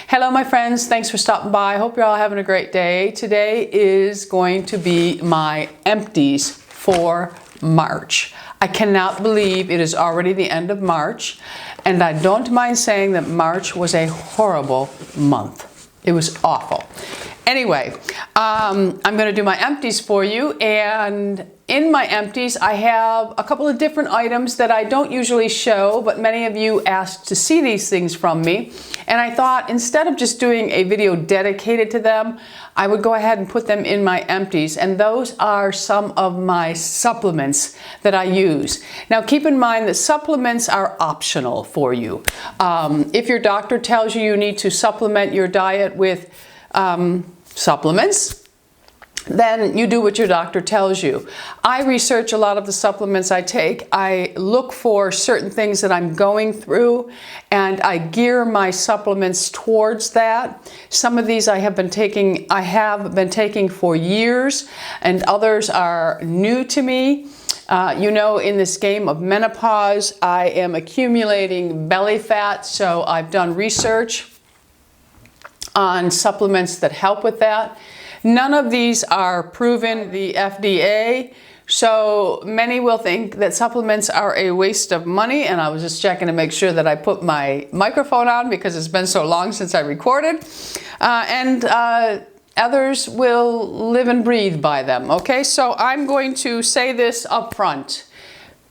Hello my friends, thanks for stopping by. I hope you're all having a great day. Today is going to be my empties for March. I cannot believe it is already the end of March, and I don't mind saying that March was a horrible month. It was awful. Anyway, I'm going to do my empties for you, and in my empties I have a couple of different items that I don't usually show, but many of you asked to see these things from me, and I thought instead of just doing a video dedicated to them, I would go ahead and put them in my empties, and those are some of my supplements that I use. Now keep in mind that supplements are optional for you. If your doctor tells you you need to supplement your diet with supplements, then you do what your doctor tells you. I research a lot of the supplements I take. I look for certain things that I'm going through, and I gear my supplements towards that. Some of these I have been taking for years, and others are new to me. You know, in this game of menopause, I am accumulating belly fat, so I've done research on supplements that help with that. None of these are proven the FDA, so many will think that supplements are a waste of money, and I was just checking to make sure that I put my microphone on because it's been so long since I recorded, others will live and breathe by them, okay? So I'm going to say this up front.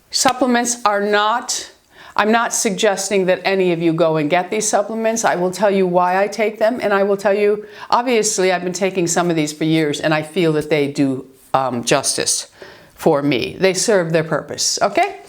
Supplements are not, I'm not suggesting that any of you go and get these supplements. I will tell you why I take them, and I will tell you, obviously I've been taking some of these for years, and I feel that they do justice for me. They serve their purpose, okay?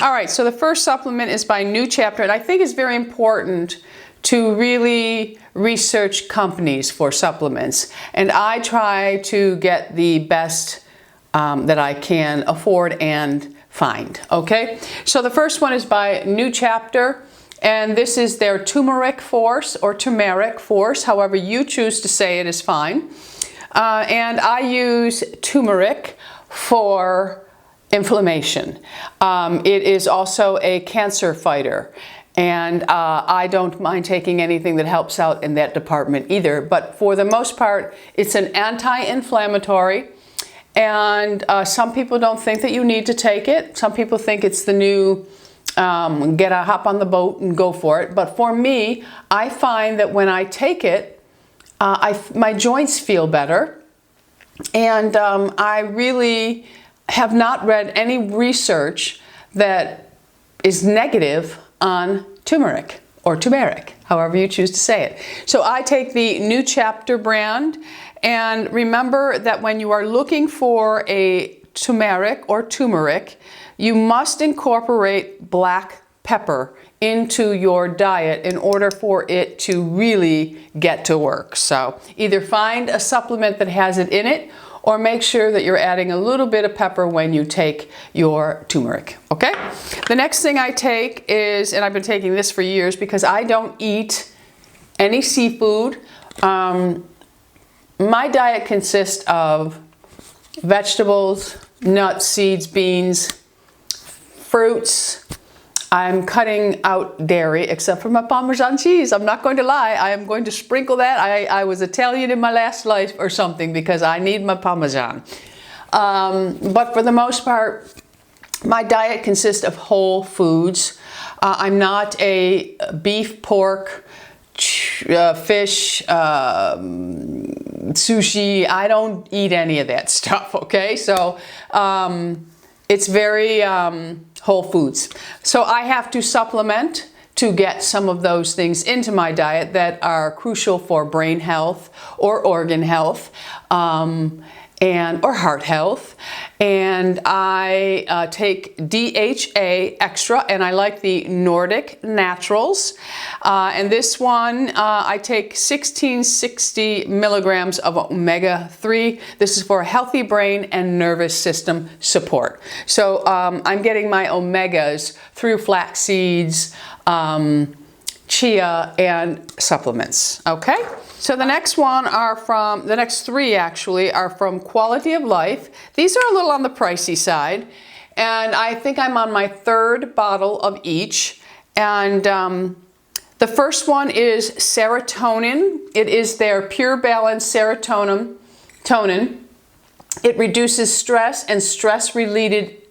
All right, so the first supplement is by New Chapter, and I think it's very important to really research companies for supplements, and I try to get the best that I can afford and find, okay? So the first one is by New Chapter, and this is their Tumeric Force or Tumeric Force, however you choose to say it is fine. And I use turmeric for inflammation. It is also a cancer fighter, and I don't mind taking anything that helps out in that department either, but for the most part it's an anti-inflammatory. And some people don't think that you need to take it. Some people think it's the new hop on the boat and go for it. But for me, I find that when I take it, my joints feel better. And I really have not read any research that is negative on turmeric or turmeric, however you choose to say it. So I take the New Chapter brand. And remember that when you are looking for a turmeric or turmeric, you must incorporate black pepper into your diet in order for it to really get to work. So either find a supplement that has it in it, or make sure that you're adding a little bit of pepper when you take your turmeric, okay? The next thing I take is, and I've been taking this for years because I don't eat any seafood. My diet consists of vegetables, nuts, seeds, beans, fruits. I'm cutting out dairy except for my Parmesan cheese. I'm not going to lie. I am going to sprinkle that. I was Italian in my last life or something because I need my Parmesan. But for the most part, my diet consists of whole foods. I'm not a beef, pork, fish, sushi. I don't eat any of that stuff, okay? So it's very whole foods. So I have to supplement to get some of those things into my diet that are crucial for brain health or organ health or heart health. And I take DHA Extra, and I like the Nordic Naturals. And this one, I take 1660 milligrams of omega-3. This is for healthy brain and nervous system support. So I'm getting my omegas through flax seeds, chia, and supplements, okay? So the next the next three actually are from Quality of Life. These are a little on the pricey side, and I think I'm on my third bottle of each. And The first one is serotonin. It is their Pure Balance Serotonin. It reduces stress and stress-related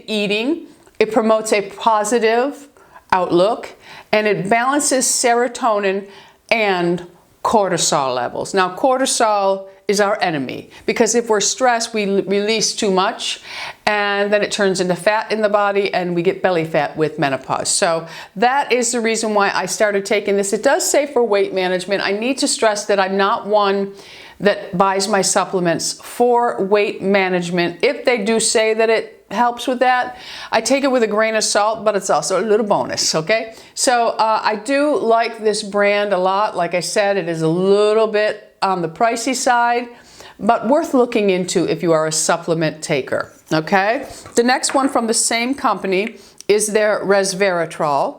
eating. It promotes a positive outlook, and it balances serotonin and cortisol levels. Now, cortisol is our enemy because if we're stressed, we release too much and then it turns into fat in the body and we get belly fat with menopause. So that is the reason why I started taking this. It does say for weight management. I need to stress that I'm not one that buys my supplements for weight management. If they do say that it helps with that, I take it with a grain of salt, but it's also a little bonus, okay? So I do like this brand a lot. Like I said, it is a little bit on the pricey side, but worth looking into if you are a supplement taker, okay? The next one from the same company is their resveratrol.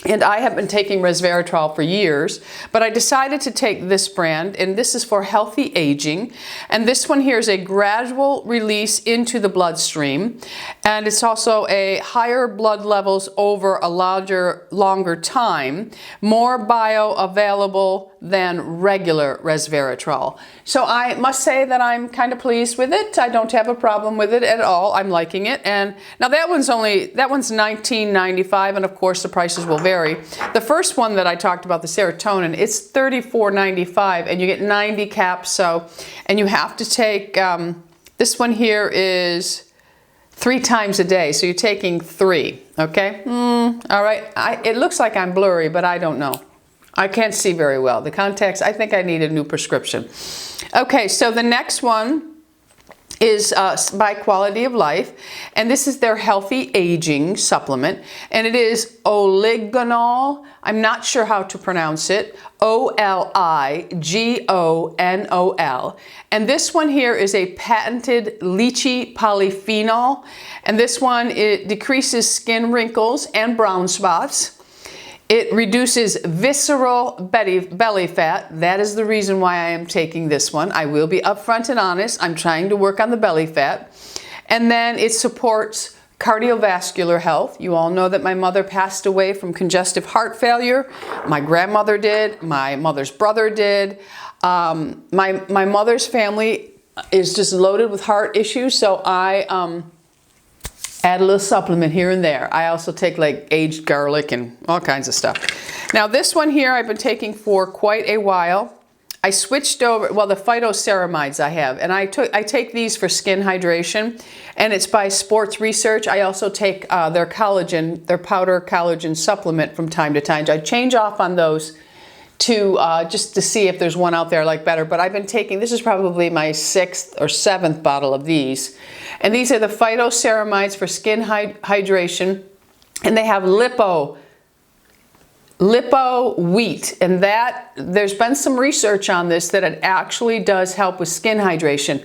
And I have been taking resveratrol for years, but I decided to take this brand, and this is for healthy aging. And this one here is a gradual release into the bloodstream. And it's also a higher blood levels over a longer time, more bioavailable than regular resveratrol. So I must say that I'm kind of pleased with it. I don't have a problem with it at all. I'm liking it. And now that one's $19.95, and of course the prices will vary. The first one that I talked about, the serotonin, it's $34.95, and you get 90 caps. So, and you have to take, this one here is 3 times a day. So you're taking 3, okay? All right, it looks like I'm blurry, but I don't know. I can't see very well. The contacts, I think I need a new prescription. Okay, so the next one is by Quality of Life, and this is their healthy aging supplement, and it is Oligonol. I'm not sure how to pronounce it. Oligonol, and this one here is a patented lychee polyphenol, and this one, it decreases skin wrinkles and brown spots. It reduces visceral belly fat. That is the reason why I am taking this one. I will be upfront and honest. I'm trying to work on the belly fat. And then it supports cardiovascular health. You all know that my mother passed away from congestive heart failure. My grandmother did. My mother's brother did. My mother's family is just loaded with heart issues, so I add a little supplement here and there. I also take like aged garlic and all kinds of stuff. Now this one here I've been taking for quite a while. I switched over, well, the phytoceramides I have, and I take these for skin hydration, and it's by Sports Research. I also take their collagen, their powder collagen supplement from time to time. I change off on those to just to see if there's one out there I like better. But I've been taking, this is probably my 6th or 7th bottle of these. And these are the phytoceramides for skin hydration. And they have lipo wheat, and that there's been some research on this that it actually does help with skin hydration.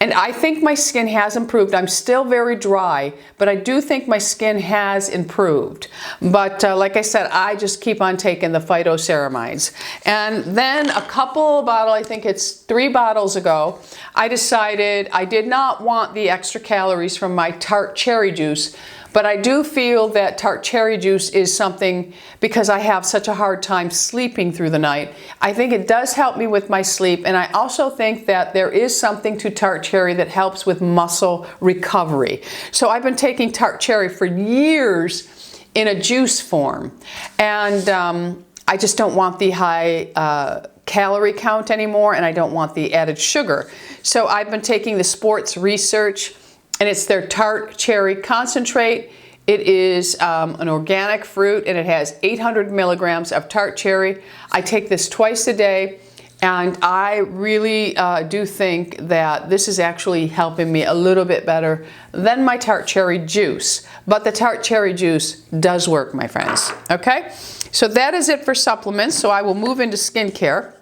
And I think my skin has improved. I'm still very dry, but I do think my skin has improved. But like I said, I just keep on taking the phytoceramides. And then a couple bottles, I think it's 3 bottles ago, I decided I did not want the extra calories from my tart cherry juice. But I do feel that tart cherry juice is something, because I have such a hard time sleeping through the night, I think it does help me with my sleep. And I also think that there is something to tart cherry that helps with muscle recovery. So I've been taking tart cherry for years in a juice form. And I just don't want the high calorie count anymore, and I don't want the added sugar. So I've been taking the Sports Research, and it's their tart cherry concentrate. It is an organic fruit, and it has 800 milligrams of tart cherry. I take this twice a day, and I really do think that this is actually helping me a little bit better than my tart cherry juice. But the tart cherry juice does work, my friends, okay? So that is it for supplements, so I will move into skincare.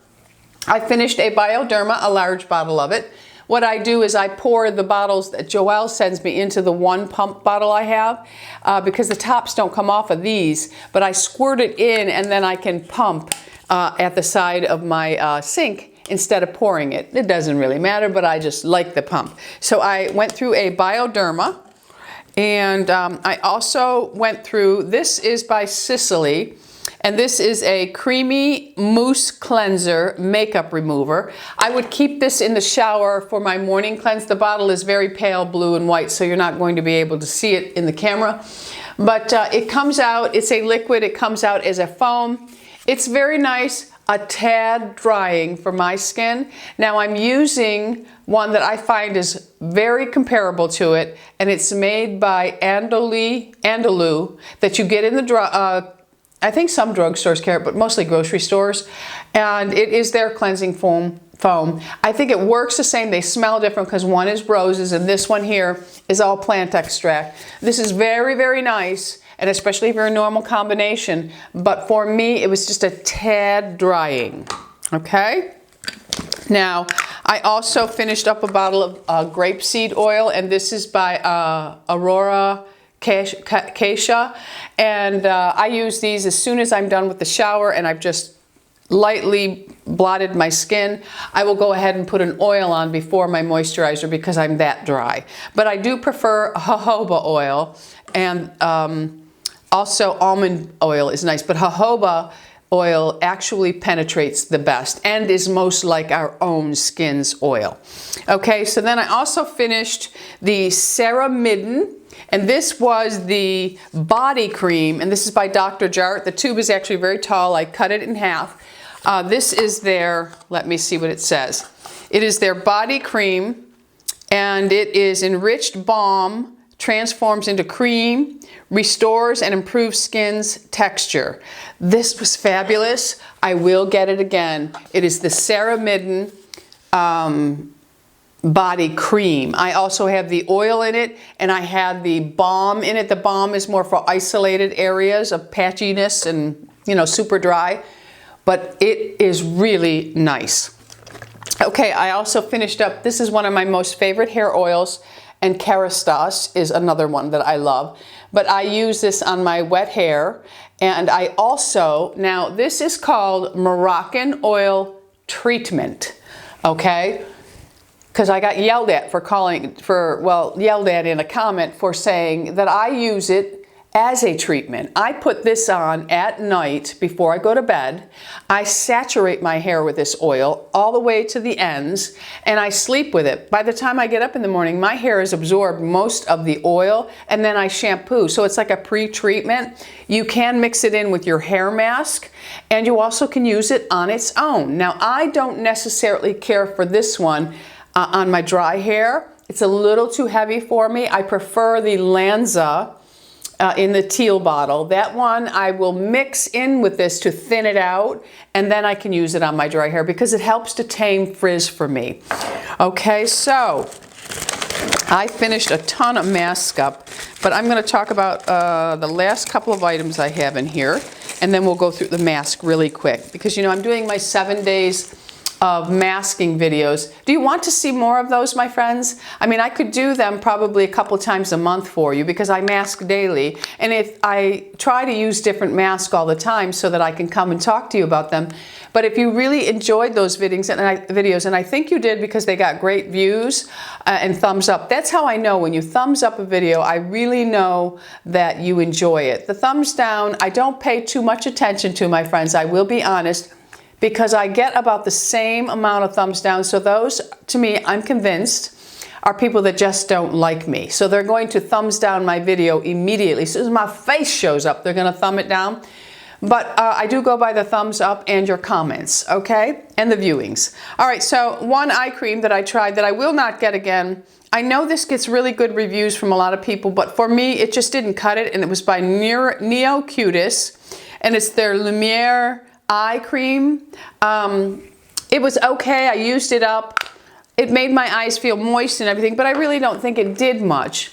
I finished a Bioderma, a large bottle of it. What I do is I pour the bottles that Joelle sends me into the 1 pump bottle I have, because the tops don't come off of these, but I squirt it in and then I can pump at the side of my sink instead of pouring it. It doesn't really matter, but I just like the pump. So I went through a Bioderma, And I also went through, this is by Sisley, and this is a creamy mousse cleanser makeup remover. I would keep this in the shower for my morning cleanse. The bottle is very pale blue and white, so you're not going to be able to see it in the camera. But it comes out, it's a liquid, it comes out as a foam. It's very nice, a tad drying for my skin. Now I'm using one that I find is very comparable to it, and it's made by Andalou that you get in the I think some drugstores carry it, but mostly grocery stores. And it is their cleansing foam. I think it works the same. They smell different because one is roses and this one here is all plant extract. This is very, very nice, and especially if you're a normal combination. But for me, it was just a tad drying. Okay? Now, I also finished up a bottle of grapeseed oil, and this is by Aurora Keisha, and I use these as soon as I'm done with the shower and I've just lightly blotted my skin. I will go ahead and put an oil on before my moisturizer because I'm that dry. But I do prefer jojoba oil, and also almond oil is nice, but jojoba oil actually penetrates the best and is most like our own skin's oil. Okay, so then I also finished the Serum, and this was the body cream, and this is by Dr. Jart. The tube is actually very tall. I cut it in half. This is their, let me see what it says. It is their body cream, and it is enriched balm, transforms into cream, restores and improves skin's texture. This was fabulous. I will get it again. It is the Serum body cream. I also have the oil in it, and I had the balm in it. The balm is more for isolated areas of patchiness and, you know, super dry, but it is really nice. Okay, I also finished up, this is one of my most favorite hair oils, and Kerastase is another one that I love. But I use this on my wet hair, and I also, now this is called Moroccan Oil Treatment, okay? Because I got yelled at yelled at in a comment for saying that I use it as a treatment. I put this on at night before I go to bed. I saturate my hair with this oil all the way to the ends, and I sleep with it. By the time I get up in the morning, my hair has absorbed most of the oil, and then I shampoo. So it's like a pre-treatment. You can mix it in with your hair mask, and you also can use it on its own. Now, I don't necessarily care for this one on my dry hair. It's a little too heavy for me. I prefer the Lanza in the teal bottle. That one I will mix in with this to thin it out, and then I can use it on my dry hair because it helps to tame frizz for me. Okay, so I finished a ton of mask up, but I'm going to talk about the last couple of items I have in here, and then we'll go through the mask really quick because, you know, I'm doing my 7 days of masking videos. Do you want to see more of those, my friends? I mean, I could do them probably a couple times a month for you because I mask daily, and if I try to use different masks all the time so that I can come and talk to you about them. But if you really enjoyed those videos, and I think you did because they got great views and thumbs up. That's how I know when you thumbs up a video, I really know that you enjoy it. The thumbs down, I don't pay too much attention to, my friends, I will be honest, because I get about the same amount of thumbs down. So those, to me, I'm convinced, are people that just don't like me. So they're going to thumbs down my video immediately. As soon as my face shows up, they're going to thumb it down. But I do go by the thumbs up and your comments, okay? And the viewings. All right, so one eye cream that I tried that I will not get again. I know this gets really good reviews from a lot of people, but for me, it just didn't cut it, and it was by Neo Cutis, and it's their Lumiere eye cream. It was okay. I used it up. It made my eyes feel moist and everything, but I really don't think it did much.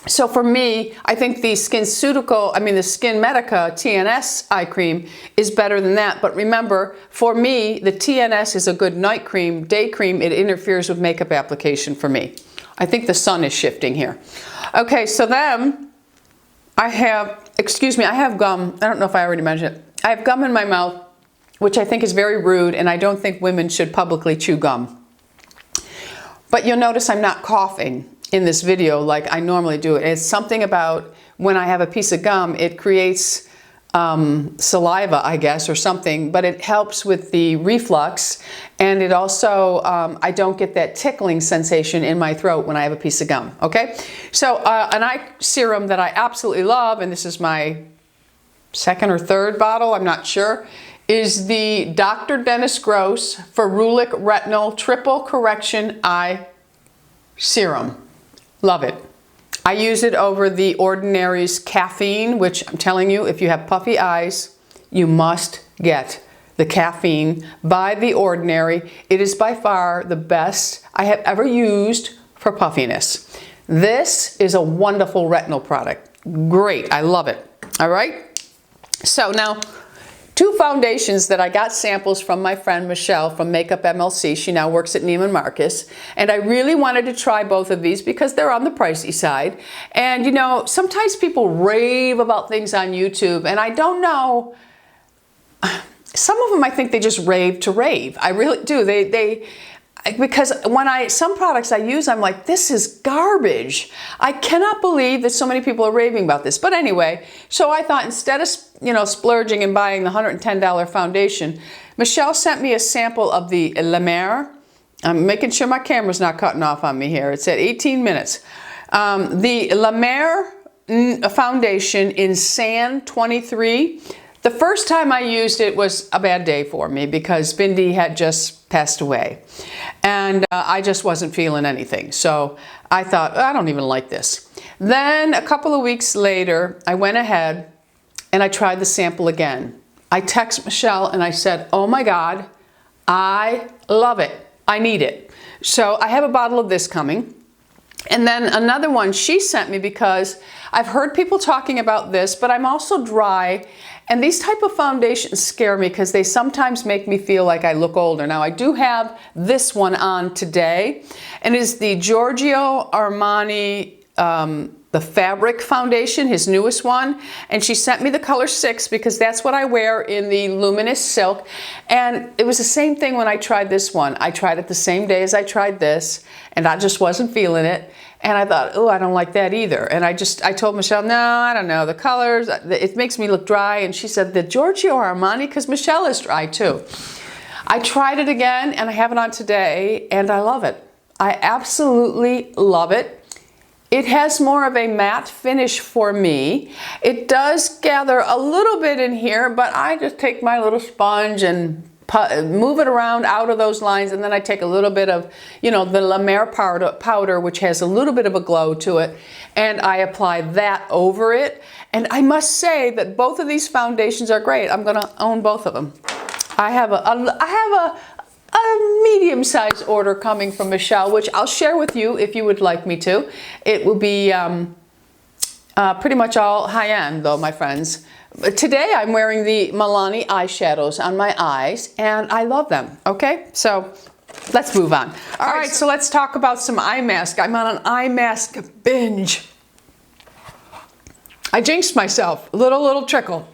So for me, I think the the Skin Medica TNS eye cream is better than that. But remember, for me, the TNS is a good night cream, day cream. It interferes with makeup application for me. I think the sun is shifting here. Okay, so then I have gum. I don't know if I already mentioned it. I have gum in my mouth, which I think is very rude, and I don't think women should publicly chew gum. But you'll notice I'm not coughing. in this video like I normally do. It's something about when I have a piece of gum, it creates saliva, I guess, or something, but it helps with the reflux, and it also, I don't get that tickling sensation in my throat when I have a piece of gum, okay? So an eye serum that I absolutely love, and this is my second or third bottle, I'm not sure, is the Dr. Dennis Gross Ferulic Retinol Triple Correction Eye Serum. Love it. I use it over the Ordinary's caffeine, which I'm telling you, if you have puffy eyes, you must get the caffeine by The Ordinary. It is by far the best I have ever used for puffiness. This is a wonderful retinol product. Great, I love it. All right. So now, two foundations that I got samples from my friend Michelle from Makeup MLC. She now works at Neiman Marcus. And I really wanted to try both of these because they're on the pricey side. And you know, sometimes people rave about things on YouTube, and I don't know. Some of them I think they just rave to rave. I really do. Because when some products I use, I'm like, this is garbage. I cannot believe that so many people are raving about this. But anyway, so I thought instead of, you know, splurging and buying the $110 foundation, Michelle sent me a sample of the La Mer. I'm making sure my camera's not cutting off on me here. It's at 18 minutes. The La Mer foundation in Sand 23. The first time I used it was a bad day for me because Bindi had just passed away. And I just wasn't feeling anything. So I thought, I don't even like this. Then a couple of weeks later, I went ahead and I tried the sample again. I texted Michelle and I said, oh my God, I love it. I need it. So I have a bottle of this coming. And then another one she sent me because I've heard people talking about this, but I'm also dry. And these type of foundations scare me because they sometimes make me feel like I look older. Now I do have this one on today, and it's the Giorgio Armani, the Fabric Foundation, his newest one. And she sent me the color 6 because that's what I wear in the Luminous Silk. And it was the same thing when I tried this one. I tried it the same day as I tried this, and I just wasn't feeling it. And I thought, oh, I don't like that either. And I told Michelle, no, I don't know, the colors, it makes me look dry. And she said, the Giorgio Armani, because Michelle is dry too. I tried it again, and I have it on today, and I love it. I absolutely love it. It has more of a matte finish for me. It does gather a little bit in here, but I just take my little sponge and move it around out of those lines, and then I take a little bit of, you know, the La Mer powder, which has a little bit of a glow to it, and I apply that over it. And I must say that both of these foundations are great. I'm going to own both of them. I have a medium-sized order coming from Michelle, which I'll share with you if you would like me to. It will be pretty much all high-end, though, my friends. Today I'm wearing the Milani eyeshadows on my eyes, and I love them, okay? So let's move on. All right, so let's talk about some eye mask. I'm on an eye mask binge. I jinxed myself, little trickle.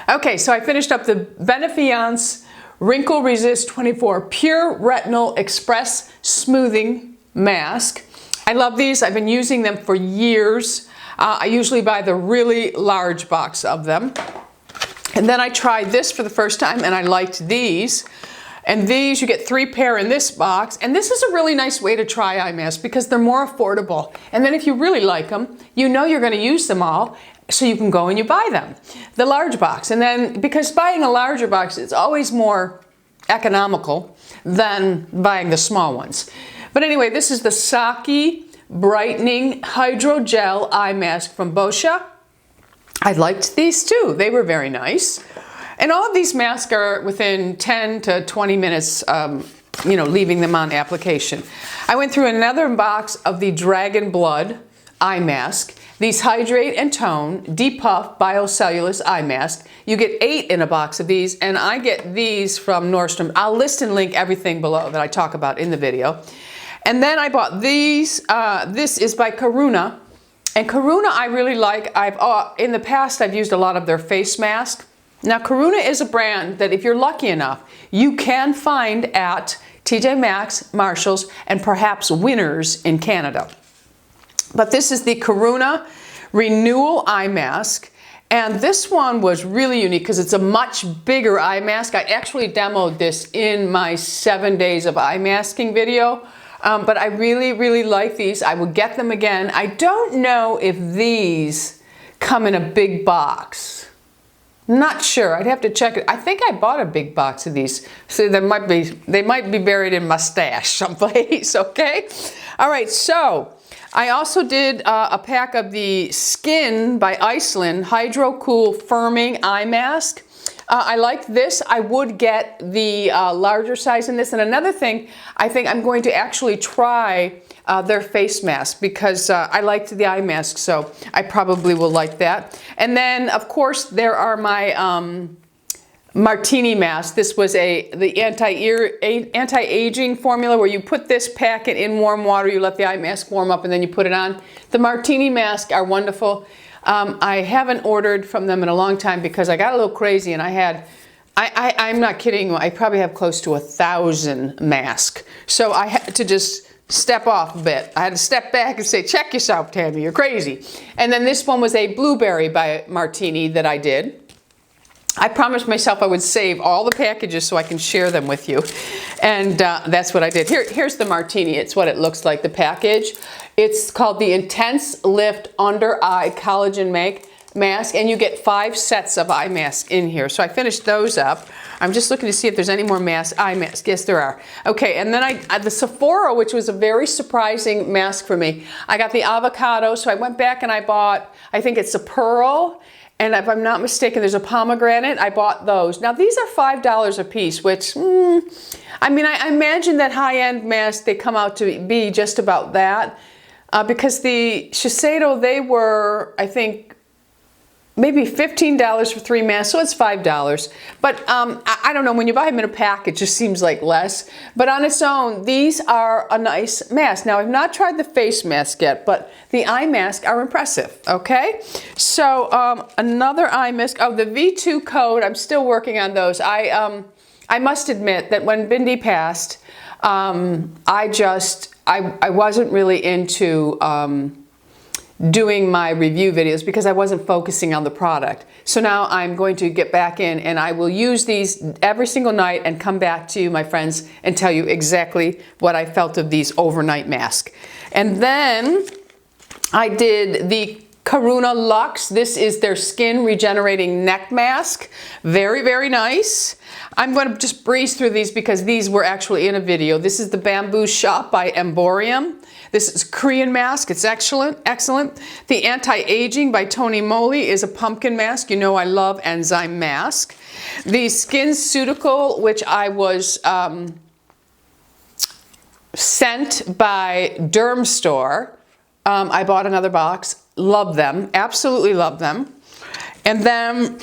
Okay, so I finished up the Benefiance Wrinkle Resist 24 Pure Retinol Express Smoothing Mask. I love these. I've been using them for years. I usually buy the really large box of them. And then I tried this for the first time, and I liked these. And these, you get 3 pair in this box. And this is a really nice way to try eye masks because they're more affordable. And then if you really like them, you know you're going to use them all, so you can go and you buy them. The large box. And then, because buying a larger box is always more economical than buying the small ones. But anyway, this is the Saki Brightening Hydrogel Eye Mask from Boscia. I liked these too. They were very nice. And all of these masks are within 10 to 20 minutes, you know, leaving them on application. I went through another box of the Dragon Blood Eye Mask. These Hydrate and Tone Depuff Biocellulose Eye Mask. You get 8 in a box of these, and I get these from Nordstrom. I'll list and link everything below that I talk about in the video. And then I bought these. This is by Karuna. And Karuna I really like. In the past I've used a lot of their face mask. Now Karuna is a brand that if you're lucky enough, you can find at TJ Maxx, Marshalls, and perhaps Winners in Canada. But this is the Corona Renewal Eye Mask. And this one was really unique because it's a much bigger eye mask. I actually demoed this in my 7 days of eye masking video. But I really, really like these. I would get them again. I don't know if these come in a big box. Not sure. I'd have to check it. I think I bought a big box of these. So they might be buried in my stash someplace, okay? All right, so I also did a pack of the Skin by Iceland Hydro Cool Firming Eye Mask. I like this. I would get the larger size in this. And another thing, I think I'm going to actually try their face mask because I liked the eye mask, so I probably will like that. And then, of course, there are my Martinni mask. This was the anti-aging formula where you put this packet in warm water, you let the eye mask warm up, and then you put it on. The Martinni masks are wonderful. I haven't ordered from them in a long time because I got a little crazy and I'm not kidding, I probably have close to 1,000 masks. So I had to just step off a bit. I had to step back and say, check yourself, Tammy, you're crazy. And then this one was a Blueberry by Martinni that I did. I promised myself I would save all the packages so I can share them with you. And that's what I did. Here's the Martinni. It's what it looks like, the package. It's called the Intense Lift Under Eye Collagen Mask, and you get 5 sets of eye masks in here. So I finished those up. I'm just looking to see if there's any more eye masks. Yes, there are. Okay, and then the Sephora, which was a very surprising mask for me. I got the avocado, so I went back and I bought, I think it's a pearl, and if I'm not mistaken, there's a pomegranate. I bought those. Now, these are $5 a piece, which, I mean, I imagine that high-end masks, they come out to be just about that. Because the Shiseido, they were, I think, maybe $15 for 3 masks, so it's $5. But I don't know, when you buy them in a pack, it just seems like less. But on its own, these are a nice mask. Now, I've not tried the face mask yet, but the eye masks are impressive, okay? So another eye mask, oh, the V2 code, I'm still working on those. I must admit that when Bindi passed, I wasn't really into doing my review videos because I wasn't focusing on the product. So now I'm going to get back in and I will use these every single night and come back to you, my friends, and tell you exactly what I felt of these overnight masks. And then I did the Karuna Luxe. This is their Skin Regenerating Neck Mask. Very, very nice. I'm going to just breeze through these because these were actually in a video. This is the Bamboo Shop by Emborium. This is Korean mask. It's excellent. The Anti-Aging by Tony Moly is a pumpkin mask. You know I love enzyme mask. The SkinCeutical, which I was sent by Derm Store. I bought another box. Love them. Absolutely love them. And then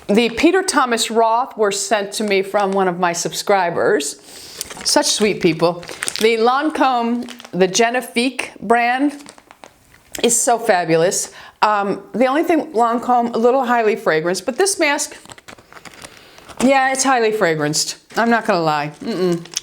the Peter Thomas Roth were sent to me from one of my subscribers. Such sweet people. The Lancôme, the Génifique brand is so fabulous. The only thing, Lancôme, a little highly fragranced, but this mask, yeah, it's highly fragranced. I'm not gonna lie.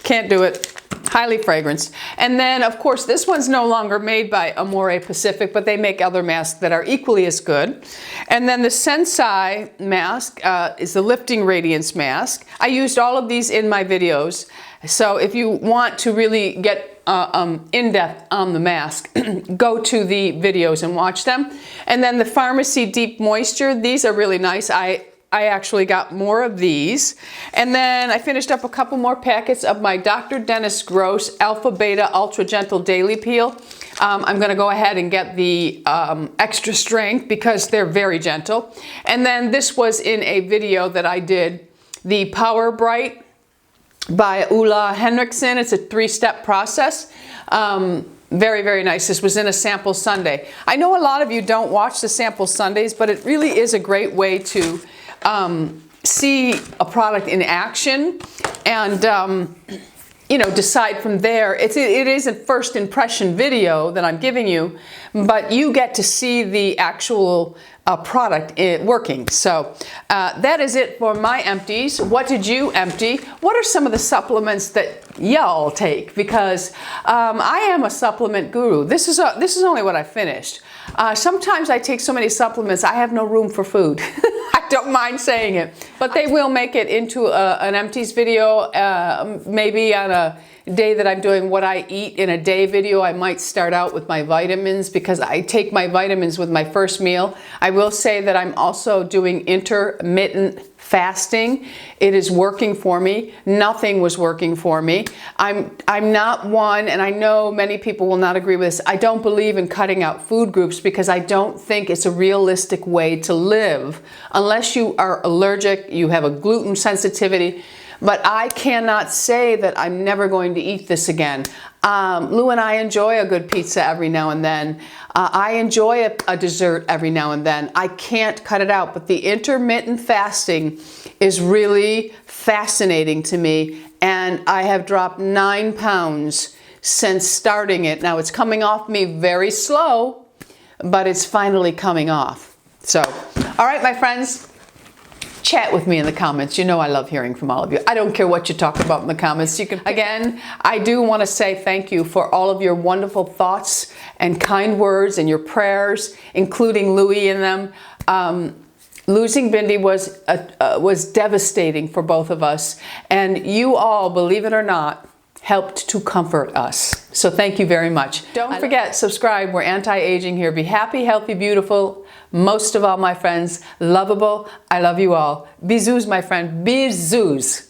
Can't do it. Highly fragranced. And then, of course, this one's no longer made by Amore Pacific, but they make other masks that are equally as good. And then the Sensai mask is the Lifting Radiance mask. I used all of these in my videos. So if you want to really get in-depth on the mask, go to the videos and watch them. And then the Pharmacy Deep Moisture, these are really nice. I actually got more of these. And then I finished up a couple more packets of my Dr. Dennis Gross Alpha Beta Ultra Gentle Daily Peel. I'm gonna go ahead and get the extra strength because they're very gentle. And then this was in a video that I did, the Power Bright by Ulla Henriksen. It's a 3-step process. Very, very nice. This was in a sample Sunday. I know a lot of you don't watch the sample Sundays, but it really is a great way to see a product in action. And you know, decide from there. It is a first impression video that I'm giving you, but you get to see the actual product working. So that is it for my empties. What did you empty? What are some of the supplements that y'all take? Because I am a supplement guru. This is only what I finished. Sometimes I take so many supplements, I have no room for food. I don't mind saying it, but they will make it into an empties video. Maybe on a day that I'm doing what I eat in a day video, I might start out with my vitamins, because I take my vitamins with my first meal. I will say that I'm also doing intermittent fasting. It is working for me. Nothing was working for me. I'm not one, and I know many people will not agree with this, I don't believe in cutting out food groups, because I don't think it's a realistic way to live unless you are allergic, you have a gluten sensitivity. But I cannot say that I'm never going to eat this again. Lou and I enjoy a good pizza every now and then. I enjoy a dessert every now and then. I can't cut it out, but the intermittent fasting is really fascinating to me, and I have dropped 9 pounds since starting it. Now it's coming off me very slow, but it's finally coming off. So, all right, my friends, chat with me in the comments. You know I love hearing from all of you. I don't care what you talk about in the comments. You can, again, I do want to say thank you for all of your wonderful thoughts and kind words and your prayers, including Louie in them. Losing Bindi was devastating for both of us, and you all, believe it or not, helped to comfort us. So thank you very much. Don't forget, subscribe. We're anti-aging here. Be happy, healthy, beautiful. Most of all, my friends, lovable. I love you all. Bisous, my friend. Bisous.